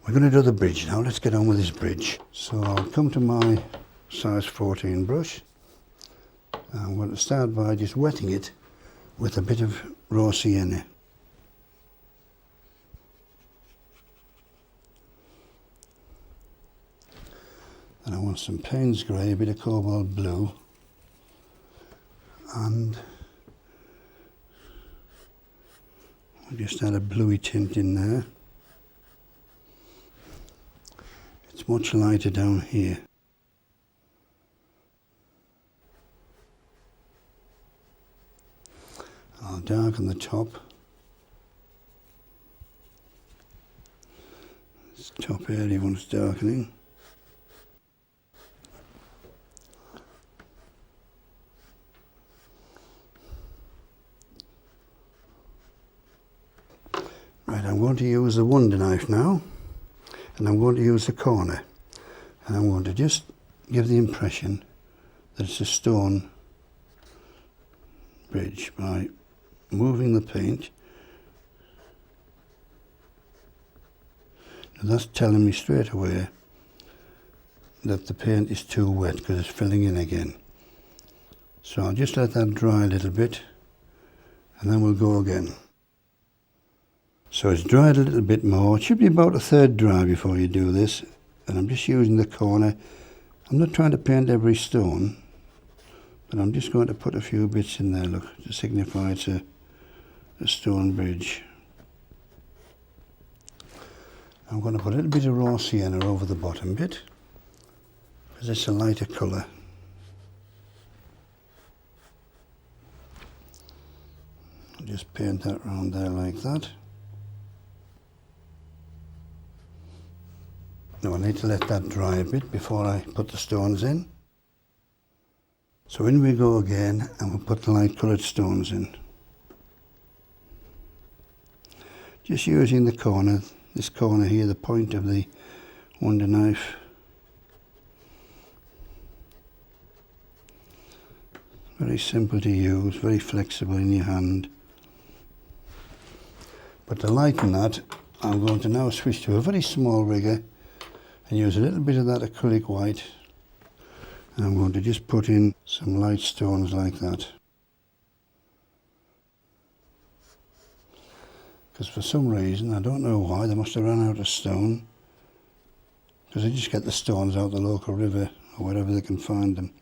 We're going to do the bridge now. Let's get on with this bridge. So I'll come to my size 14 brush. I'm going to start by just wetting it with a bit of raw sienna. And I want some Payne's grey, a bit of cobalt blue, and I'll just add a bluey tint in there. It's much lighter down here. I'll darken the top. This top area wants darkening. Right, I'm going to use the Wonder knife now, and I'm going to use the corner, and I'm going to just give the impression that it's a stone bridge by moving the paint. Now that's telling me straight away that the paint is too wet because it's filling in again. So I'll just let that dry a little bit, and then we'll go again. So it's dried a little bit more. It should be about a third dry before you do this. And I'm just using the corner. I'm not trying to paint every stone, but I'm just going to put a few bits in there, look, to signify it's a stone bridge. I'm going to put a little bit of raw sienna over the bottom bit, because it's a lighter colour. I'll just paint that around there like that. Now I need to let that dry a bit before I put the stones in. So in we go again, and we'll put the light coloured stones in. Just using the corner, this corner here, the point of the Wonder knife. Very simple to use, very flexible in your hand. But to lighten that, I'm going to now switch to a very small rigger and use a little bit of that acrylic white, and I'm going to just put in some light stones like that, because for some reason, I don't know why, they must have run out of stone, because they just get the stones out the local river or wherever they can find them.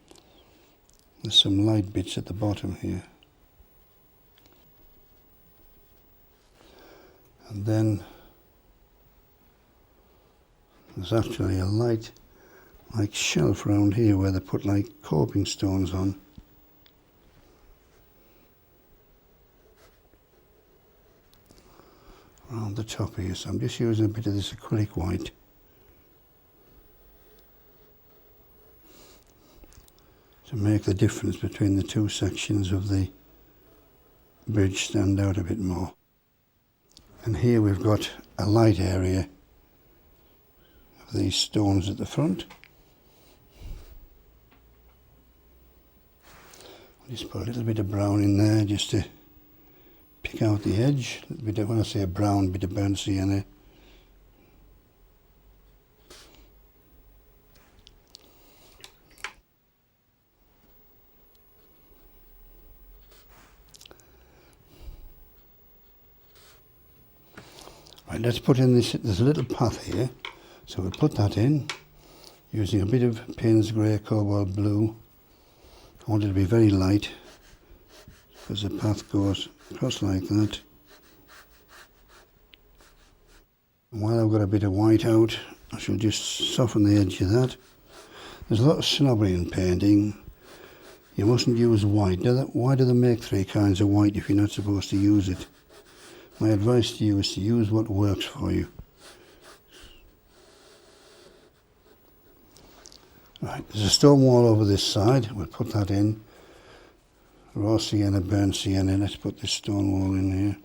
There's some light bits at the bottom here, and then there's actually a light like shelf around here where they put like coping stones on. Around the top here, so I'm just using a bit of this acrylic white to make the difference between the two sections of the bridge stand out a bit more. And here we've got a light area of these stones at the front. I'll just put a little bit of brown in there just to pick out the edge. A bit of, when I say brown, a bit of burnt sienna. Right, let's put in this, there's a little path here, so we'll put that in using a bit of Payne's grey, cobalt blue. I want it to be very light because the path goes across like that. And while I've got a bit of white out, I shall just soften the edge of that. There's a lot of snobbery in painting. You mustn't use white. Why do they make three kinds of white if you're not supposed to use it? My advice to you is to use what works for you. Right, there's a stone wall over this side. We'll put that in. Raw sienna, burnt sienna. Let's put this stone wall in here.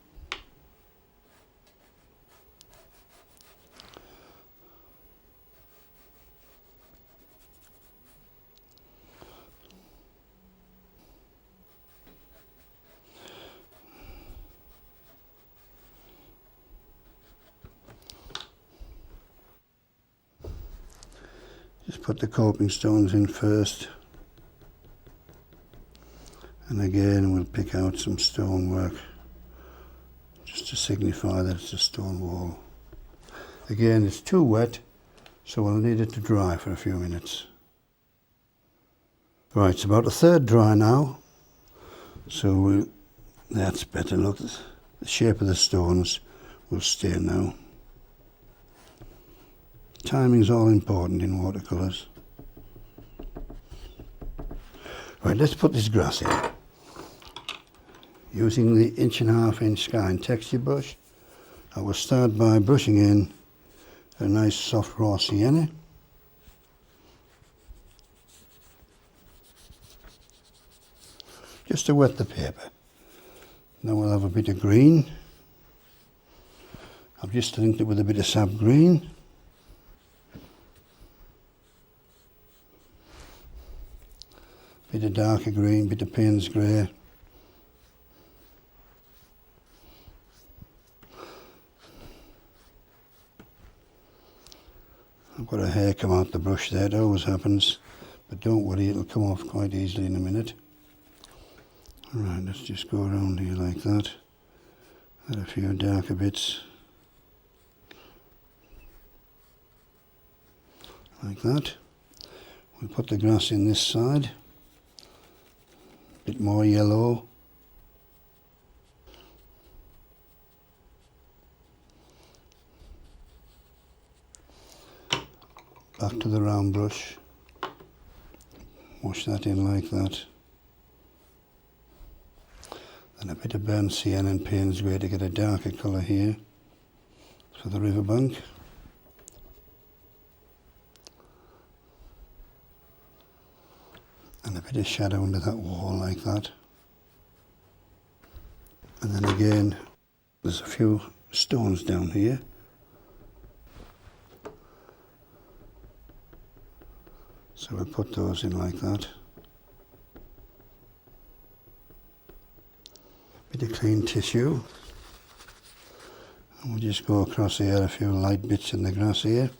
Just put the coping stones in first. And again we'll pick out some stonework just to signify that it's a stone wall. Again, it's too wet, so we'll need it to dry for a few minutes. Right, it's about a third dry now, so that's better. Look, the shape of the stones will stay now. Timing's all important in watercolours. Right, let's put this grass in. Using the 1.5" Sky texture brush, I will start by brushing in a nice soft raw sienna. Just to wet the paper. Now we'll have a bit of green. I've just linked it with a bit of sap green. Bit of darker green, bit of Payne's grey. I've got a hair come out the brush there, it always happens, but don't worry, it'll come off quite easily in a minute. Alright, let's just go around here like that. Add a few darker bits. Like that. We'll put the grass in this side. Bit more yellow. Back to the round brush. Wash that in like that. Then a bit of burnt sienna and Payne's grey to get a darker colour here for the riverbank. And a bit of shadow under that wall like that. And then again, there's a few stones down here. So we'll put those in like that. Bit of clean tissue. And we'll just go across here, a few light bits in the grass here.